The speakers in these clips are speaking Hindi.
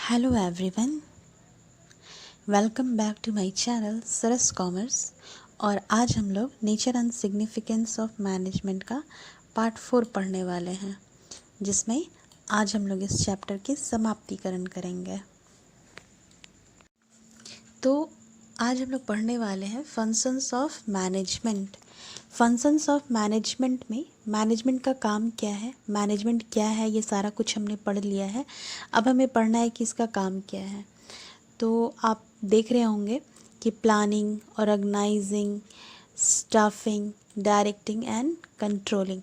Hello everyone, welcome back to my channel Saras Commerce. और आज हम लोग nature and significance of management का पार्ट 4 पढ़ने वाले हैं, जिसमें आज हम लोग इस चैप्टर की समाप्तिकरण करेंगे। तो आज हम लोग पढ़ने वाले हैं functions of management. Functions of management में मैनेजमेंट का काम क्या है, मैनेजमेंट क्या है, ये सारा कुछ हमने पढ़ लिया है। अब हमें पढ़ना है कि इसका काम क्या है। तो आप देख रहे होंगे कि planning, organising, staffing, directing and controlling,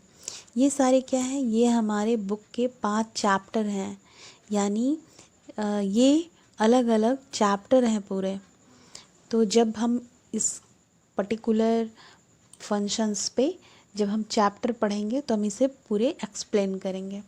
ये सारे क्या हैं, ये हमारे बुक के 5 चैप्टर हैं। यानी ये अलग अलग चैप्टर हैं पूरे। तो जब हम इस पर्टिकुलर फंक्शंस पे जब हम चैप्टर पढ़ेंगे तो हम इसे पूरे एक्सप्लेन करेंगे।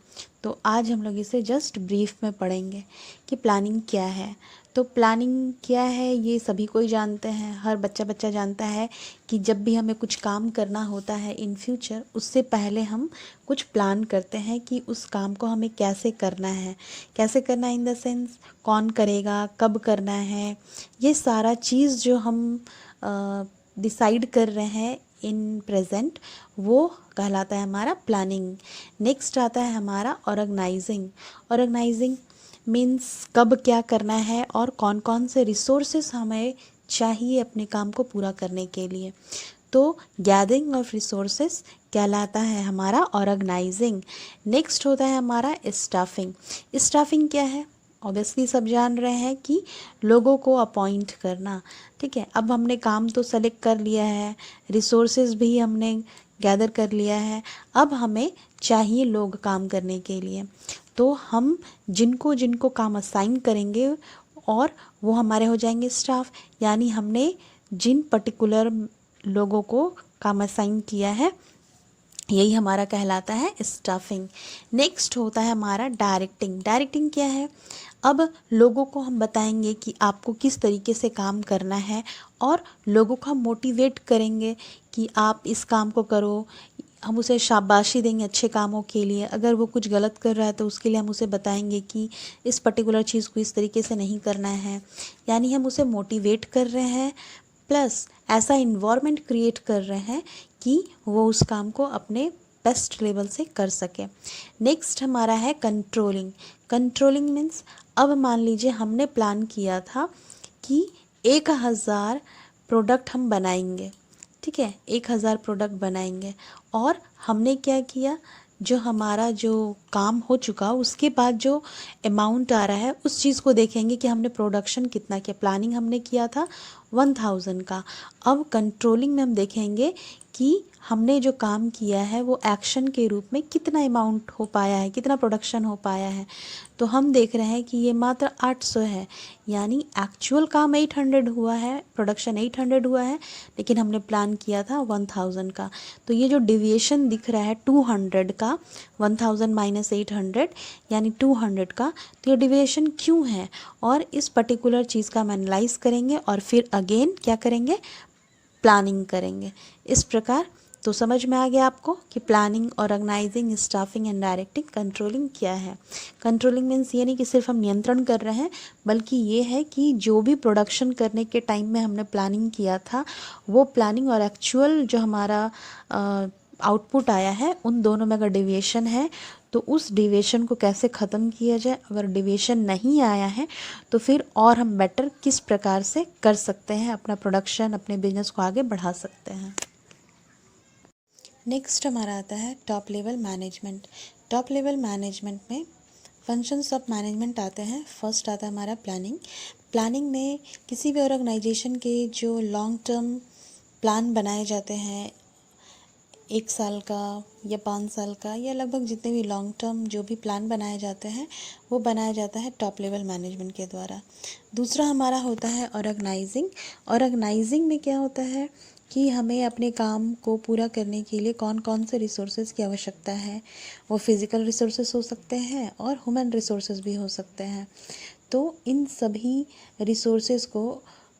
तो आज हम लोग इसे जस्ट ब्रीफ में पढ़ेंगे कि प्लानिंग क्या है। तो प्लानिंग क्या है ये सभी कोई जानते हैं, हर बच्चा जानता है कि जब भी हमें कुछ काम करना होता है इन फ्यूचर, उससे पहले हम कुछ प्लान करते हैं कि उस काम को हमें कैसे करना है। कैसे करना है इन द सेंस कौन करेगा, कब करना है, ये सारा चीज़ जो हम डिसाइड कर रहे हैं इन प्रेजेंट, वो कहलाता है हमारा प्लानिंग। नेक्स्ट आता है हमारा ऑर्गेनाइजिंग। ऑर्गेनाइजिंग मीन्स कब क्या करना है और कौन कौन से रिसोर्सेस हमें चाहिए अपने काम को पूरा करने के लिए। तो गैदरिंग ऑफ रिसोर्सेस कहलाता है हमारा ऑर्गेनाइजिंग। नेक्स्ट होता है हमारा स्टाफिंग। स्टाफिंग क्या है, ऑब्वियसली सब जान रहे हैं कि लोगों को अपॉइंट करना। ठीक है, अब हमने काम तो सेलेक्ट कर लिया है, रिसोर्सेज भी हमने गैदर कर लिया है, अब हमें चाहिए लोग काम करने के लिए। तो हम जिनको जिनको काम असाइन करेंगे और वो हमारे हो जाएंगे स्टाफ। यानी हमने जिन पर्टिकुलर लोगों को काम असाइन किया है, यही हमारा कहलाता है स्टाफिंग। नेक्स्ट होता है हमारा डायरेक्टिंग। डायरेक्टिंग क्या है, अब लोगों को हम बताएंगे कि आपको किस तरीके से काम करना है और लोगों को हम मोटिवेट करेंगे कि आप इस काम को करो। हम उसे शाबाशी देंगे अच्छे कामों के लिए। अगर वो कुछ गलत कर रहा है तो उसके लिए हम उसे बताएंगे कि इस पर्टिकुलर चीज़ को इस तरीके से नहीं करना है। यानी हम उसे मोटिवेट कर रहे हैं, प्लस ऐसा इन्वायरमेंट क्रिएट कर रहे हैं कि वो उस काम को अपने बेस्ट लेवल से कर सके। नेक्स्ट हमारा है कंट्रोलिंग। कंट्रोलिंग मीन्स अब मान लीजिए हमने प्लान किया था कि 1000 प्रोडक्ट हम बनाएंगे। ठीक है, 1000 प्रोडक्ट बनाएंगे और हमने क्या किया, जो हमारा जो काम हो चुका उसके बाद जो अमाउंट आ रहा है उस चीज़ को देखेंगे कि हमने प्रोडक्शन कितना किया। प्लानिंग हमने किया था 1000 का, अब कंट्रोलिंग में हम देखेंगे कि हमने जो काम किया है वो एक्शन के रूप में कितना अमाउंट हो पाया है, कितना प्रोडक्शन हो पाया है। तो हम देख रहे हैं कि ये मात्र 800 है, यानी एक्चुअल काम 800 हुआ है, प्रोडक्शन 800 हुआ है, लेकिन हमने प्लान किया था 1000 का। तो ये जो डिविएशन दिख रहा है 200 का, 1000 माइनस 800 यानी 200 का, तो ये डिविएशन क्यों है, और इस पर्टिकुलर चीज़ का हम एनालाइज करेंगे और फिर अगेन क्या करेंगे, प्लानिंग करेंगे। इस प्रकार तो समझ में आ गया आपको कि planning, organising, staffing and directing, controlling क्या है। कंट्रोलिंग मीन्स ये नहीं कि सिर्फ हम नियंत्रण कर रहे हैं, बल्कि ये है कि जो भी प्रोडक्शन करने के टाइम में हमने प्लानिंग किया था, वो प्लानिंग और एक्चुअल जो हमारा आउटपुट आया है, उन दोनों में अगर डिविएशन है तो उस डिविएशन को कैसे ख़त्म किया जाए। अगर डिविएशन नहीं आया है तो फिर और हम बेटर किस प्रकार से कर सकते हैं, अपना प्रोडक्शन, अपने बिजनेस को आगे बढ़ा सकते हैं। नेक्स्ट हमारा आता है top level management. Top level management में फंक्शंस ऑफ मैनेजमेंट आते हैं। फर्स्ट आता है हमारा प्लानिंग। प्लानिंग में किसी भी ऑर्गेनाइजेशन के जो लॉन्ग टर्म प्लान बनाए जाते हैं, 1 साल का या 5 साल का या लगभग जितने भी लॉन्ग टर्म जो भी प्लान बनाए जाते हैं, वो बनाया जाता है टॉप लेवल मैनेजमेंट के द्वारा। दूसरा हमारा होता है ऑर्गेनाइजिंग। ऑर्गेनाइजिंग में क्या होता है कि हमें अपने काम को पूरा करने के लिए कौन कौन से रिसोर्सेज की आवश्यकता है। वो फिज़िकल रिसोर्सेज हो सकते हैं और ह्यूमन रिसोर्सेज भी हो सकते हैं। तो इन सभी रिसोर्सेज को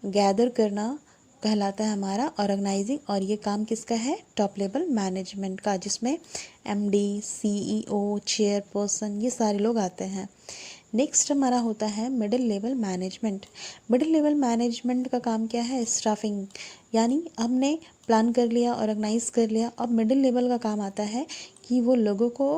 गैदर करना कहलाता है हमारा ऑर्गेनाइजिंग, और ये काम किसका है, टॉप लेवल मैनेजमेंट का, जिसमें एमडी, सीईओ, चेयरपर्सन, ये सारे लोग आते हैं। नेक्स्ट हमारा होता है middle level management. Middle level management का काम क्या है? स्टाफिंग, यानी हमने प्लान कर लिया, ऑर्गेनाइज कर लिया। अब मिडिल लेवल का काम आता है कि वो लोगों को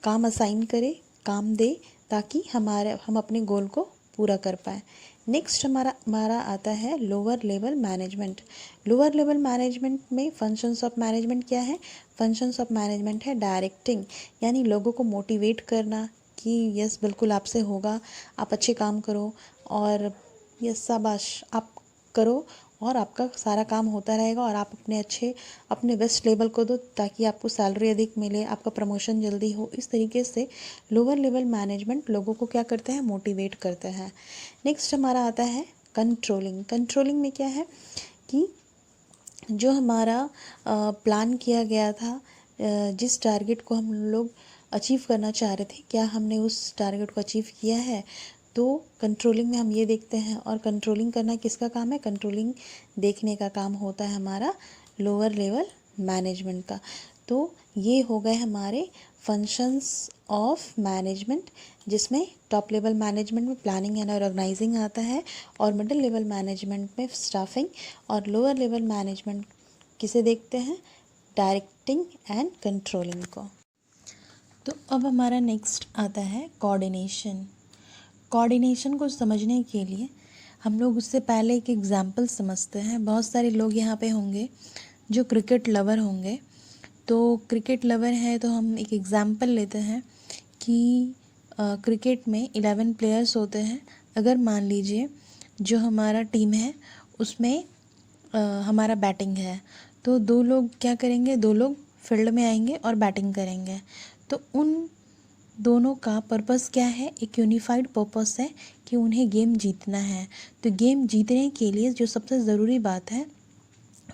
काम असाइन करे, काम दे, ताकि हम अपने गोल को पूरा कर पाए। नेक्स्ट हमारा आता है lower level management. Lower level management में फंक्शंस ऑफ मैनेजमेंट क्या है? फंक्शंस ऑफ मैनेजमेंट है डायरेक्टिंग, यानी लोगों को मोटिवेट करना कि यस बिल्कुल आपसे होगा, आप अच्छे काम करो, और यस शाबाश आप करो, और आपका सारा काम होता रहेगा, और आप अपने बेस्ट लेवल को दो ताकि आपको सैलरी अधिक मिले, आपका प्रमोशन जल्दी हो। इस तरीके से लोअर लेवल मैनेजमेंट लोगों को क्या करते हैं? मोटिवेट करते हैं। नेक्स्ट हमारा आता है कंट्रोलिंग। कंट्रोलिंग में क्या है कि जो हमारा प्लान किया गया था, जिस टारगेट को हम लोग अचीव करना चाह रहे थे, क्या हमने उस टारगेट को अचीव किया है? तो कंट्रोलिंग में हम ये देखते हैं। और कंट्रोलिंग करना किसका काम है? कंट्रोलिंग देखने का काम होता है हमारा लोअर लेवल मैनेजमेंट का। तो ये हो गए हमारे फंक्शंस ऑफ मैनेजमेंट, जिसमें टॉप लेवल मैनेजमेंट में प्लानिंग एंड ऑर्गेनाइजिंग आता है, और मिडिल लेवल मैनेजमेंट में स्टाफिंग, और लोअर लेवल मैनेजमेंट किसे देखते हैं? डायरेक्टिंग एंड कंट्रोलिंग को। तो अब हमारा नेक्स्ट आता है कोऑर्डिनेशन। कोऑर्डिनेशन को समझने के लिए हम लोग उससे पहले एक एग्जाम्पल समझते हैं। बहुत सारे लोग यहाँ पे होंगे जो क्रिकेट लवर होंगे। तो क्रिकेट लवर है तो हम एक एग्जाम्पल लेते हैं कि क्रिकेट में 11 प्लेयर्स होते हैं। अगर मान लीजिए जो हमारा टीम है उसमें हमारा बैटिंग है, तो दो लोग क्या करेंगे? दो लोग फील्ड में आएंगे और बैटिंग करेंगे। तो उन दोनों का पर्पस क्या है? एक यूनिफाइड पर्पस है कि उन्हें गेम जीतना है। तो गेम जीतने के लिए जो सबसे ज़रूरी बात है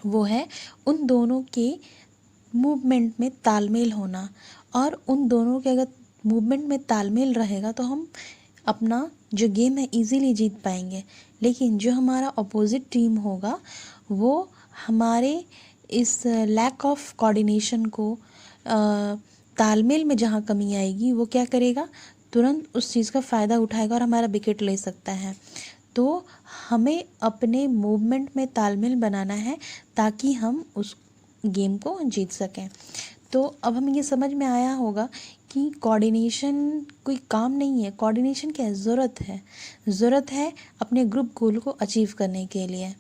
वो है उन दोनों के मूवमेंट में तालमेल होना। और उन दोनों के अगर मूवमेंट में तालमेल रहेगा तो हम अपना जो गेम है इजीली जीत पाएंगे। लेकिन जो हमारा अपोजिट टीम होगा वो हमारे इस लैक ऑफ कोऑर्डिनेशन को, तालमेल में जहाँ कमी आएगी, वो क्या करेगा? तुरंत उस चीज़ का फ़ायदा उठाएगा और हमारा विकेट ले सकता है। तो हमें अपने मूवमेंट में तालमेल बनाना है ताकि हम उस गेम को जीत सकें। तो अब हमें ये समझ में आया होगा कि कोऑर्डिनेशन कोई काम नहीं है। कोऑर्डिनेशन क्या है? ज़रूरत है अपने ग्रुप गोल को अचीव करने के लिए।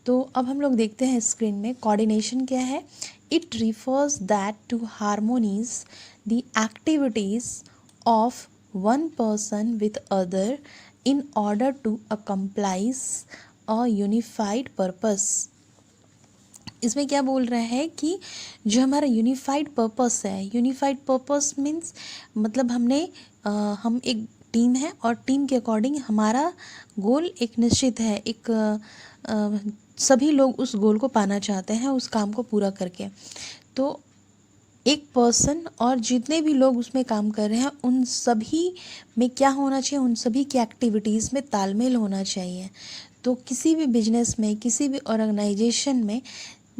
तो अब हम लोग देखते हैं स्क्रीन में कोऑर्डिनेशन क्या है। It refers that to harmonies the activities of one person with other in order to accomplish a unified purpose. इसमें क्या बोल रहा है कि जो हमारा यूनिफाइड पर्पस है, यूनिफाइड पर्पस मीन्स मतलब हम एक टीम है और टीम के अकॉर्डिंग हमारा गोल एक निश्चित है। सभी लोग उस गोल को पाना चाहते हैं उस काम को पूरा करके। तो एक पर्सन और जितने भी लोग उसमें काम कर रहे हैं उन सभी में क्या होना चाहिए? उन सभी की एक्टिविटीज़ में तालमेल होना चाहिए। तो किसी भी बिजनेस में, किसी भी ऑर्गेनाइजेशन में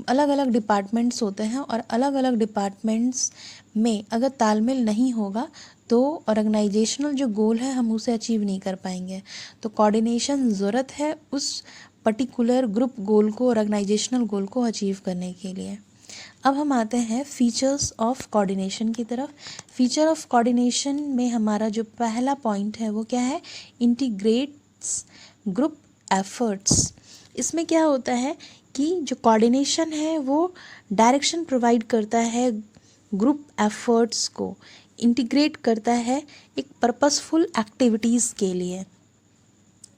अलग अलग डिपार्टमेंट्स होते हैं, और अलग अलग डिपार्टमेंट्स में अगर तालमेल नहीं होगा तो ऑर्गेनाइजेशनल जो गोल है हम उसे अचीव नहीं कर पाएंगे। तो कोऑर्डिनेशन ज़रूरत है उस पर्टिकुलर ग्रुप गोल को, ऑर्गेनाइजेशनल गोल को अचीव करने के लिए। अब हम आते हैं फीचर्स ऑफ कोऑर्डिनेशन की तरफ। फीचर ऑफ कोऑर्डिनेशन में हमारा जो पहला पॉइंट है वो क्या है? Integrates group efforts. इसमें क्या होता है कि जो कोऑर्डिनेशन है वो डायरेक्शन प्रोवाइड करता है, ग्रुप एफर्ट्स को इंटीग्रेट करता है एक पर्पसफुल एक्टिविटीज़ के लिए।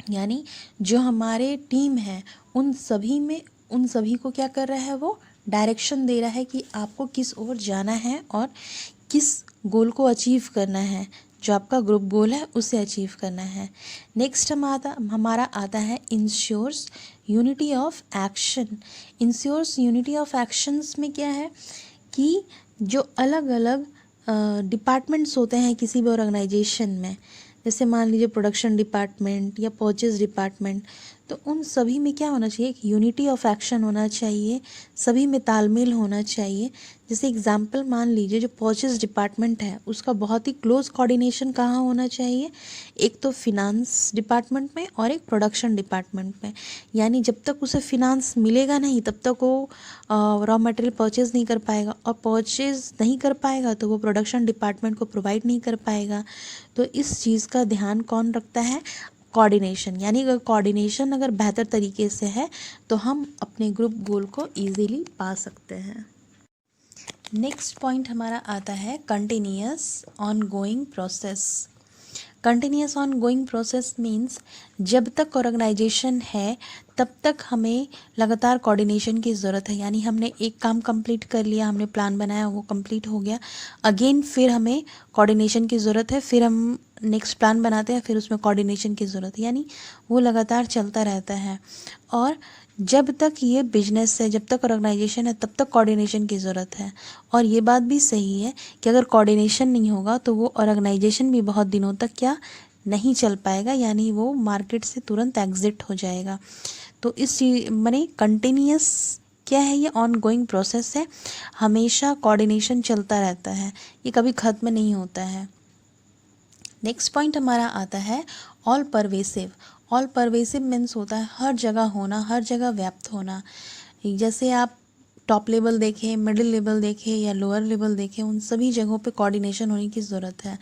यानी जो हमारे टीम है उन सभी को क्या कर रहा है? वो डायरेक्शन दे रहा है कि आपको किस ओर जाना है और किस गोल को अचीव करना है। जो आपका ग्रुप गोल है उसे अचीव करना है। नेक्स्ट हमारा आता है ensures unity of action. Ensures unity of actions में क्या है कि जो अलग अलग डिपार्टमेंट्स होते हैं किसी भी ऑर्गेनाइजेशन में, जैसे मान लीजिए प्रोडक्शन डिपार्टमेंट या परचेज डिपार्टमेंट, तो उन सभी में क्या होना चाहिए, एक यूनिटी ऑफ एक्शन होना चाहिए, सभी में तालमेल होना चाहिए। जैसे एग्जाम्पल मान लीजिए, जो परचेज डिपार्टमेंट है उसका बहुत ही क्लोज कोऑर्डिनेशन कहाँ होना चाहिए, एक तो फिनांस डिपार्टमेंट में और एक प्रोडक्शन डिपार्टमेंट में। यानी जब तक उसे फिनांस मिलेगा नहीं तब तक वो रॉ मटेरियल परचेज नहीं कर पाएगा, और परचेज नहीं कर पाएगा तो वो प्रोडक्शन डिपार्टमेंट को प्रोवाइड नहीं कर पाएगा। तो इस चीज़ का ध्यान कौन रखता है, कोऑर्डिनेशन। यानी अगर कोऑर्डिनेशन अगर बेहतर तरीके से है तो हम अपने ग्रुप गोल को इजीली पा सकते हैं। नेक्स्ट पॉइंट हमारा आता है continuous ongoing process. Continuous ongoing process means जब तक ऑर्गेनाइजेशन है तब तक हमें लगातार कोऑर्डिनेशन की ज़रूरत है। यानी हमने एक काम कंप्लीट कर लिया, हमने प्लान बनाया, वो कंप्लीट हो गया, अगेन फिर हमें कोऑर्डिनेशन की ज़रूरत है, फिर हम नेक्स्ट प्लान बनाते हैं, फिर उसमें कोऑर्डिनेशन की ज़रूरत है। यानी वो लगातार चलता रहता है। और जब तक ये बिजनेस है, जब तक ऑर्गेनाइजेशन है, तब तक कोऑर्डिनेशन की ज़रूरत है। और ये बात भी सही है कि अगर कोऑर्डिनेशन नहीं होगा तो वो ऑर्गेनाइजेशन भी बहुत दिनों तक क्या नहीं चल पाएगा, यानी वो मार्केट से तुरंत एग्जिट हो जाएगा। तो इस चीज माने कंटिन्यूअस क्या है, ये ऑन गोइंग प्रोसेस है, हमेशा कोऑर्डिनेशन चलता रहता है, ये कभी ख़त्म नहीं होता है। नेक्स्ट पॉइंट हमारा आता है all pervasive. All pervasive means होता है हर जगह होना, हर जगह व्याप्त होना। जैसे आप टॉप लेवल देखें, मिडिल लेवल देखें या लोअर लेवल देखें, उन सभी जगहों पे कोऑर्डिनेशन होने की ज़रूरत है।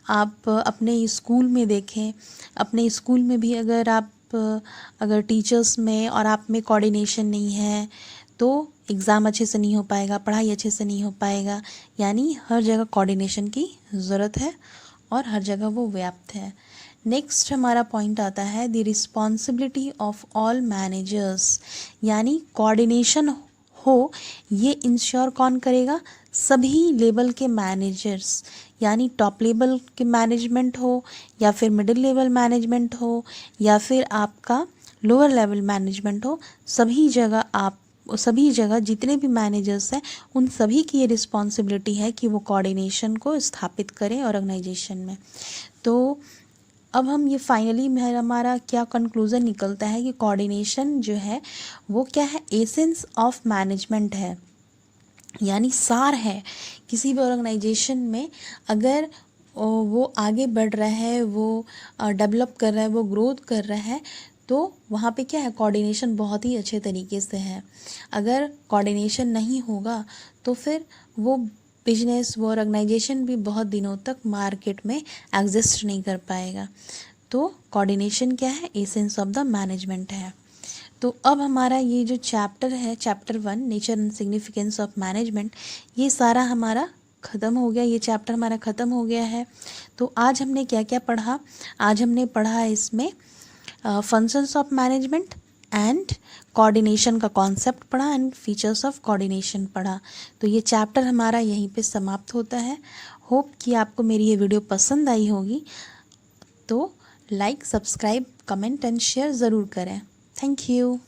आप अपने स्कूल में देखें, अपने स्कूल में भी अगर टीचर्स में और आप में कोऑर्डिनेशन नहीं है तो एग्ज़ाम अच्छे से नहीं हो पाएगा, पढ़ाई अच्छे से नहीं हो पाएगा। यानी हर जगह कोऑर्डिनेशन की ज़रूरत है और हर जगह वो व्याप्त है। नेक्स्ट हमारा पॉइंट आता है the responsibility of all managers. यानी कोऑर्डिनेशन हो ये इंश्योर कौन करेगा, सभी लेवल के मैनेजर्स। यानी टॉप लेवल के मैनेजमेंट हो या फिर मिडिल लेवल मैनेजमेंट हो या फिर आपका लोअर लेवल मैनेजमेंट हो, सभी जगह जितने भी मैनेजर्स हैं उन सभी की ये रिस्पॉन्सिबिलिटी है कि वो कोऑर्डिनेशन को स्थापित करें ऑर्गेनाइजेशन में। तो अब हम ये फाइनली हमारा क्या कंक्लूज़न निकलता है कि कोऑर्डिनेशन जो है वो क्या है, एसेंस ऑफ मैनेजमेंट है, यानी सार है किसी भी ऑर्गेनाइजेशन में। अगर वो आगे बढ़ रहा है, वो डेवलप कर रहा है, वो ग्रोथ कर रहा है, तो वहाँ पे क्या है, कोऑर्डिनेशन बहुत ही अच्छे तरीके से है। अगर कोऑर्डिनेशन नहीं होगा तो फिर वो बिजनेस, वो ऑर्गेनाइजेशन भी बहुत दिनों तक मार्केट में एग्जिस्ट नहीं कर पाएगा। तो कोऑर्डिनेशन क्या है, एसेंस ऑफ द मैनेजमेंट है। तो अब हमारा ये जो चैप्टर है, chapter 1 nature and significance of management, ये सारा हमारा ख़त्म हो गया, ये चैप्टर हमारा ख़त्म हो गया है। तो आज हमने क्या क्या पढ़ा, आज हमने पढ़ा इसमें functions of management and coordination का कॉन्सेप्ट पढ़ा एंड फीचर्स ऑफ कोऑर्डिनेशन पढ़ा। तो ये चैप्टर हमारा यहीं पे समाप्त होता है। होप कि आपको मेरी ये वीडियो पसंद आई होगी। तो like, subscribe, comment and share ज़रूर करें। Thank you.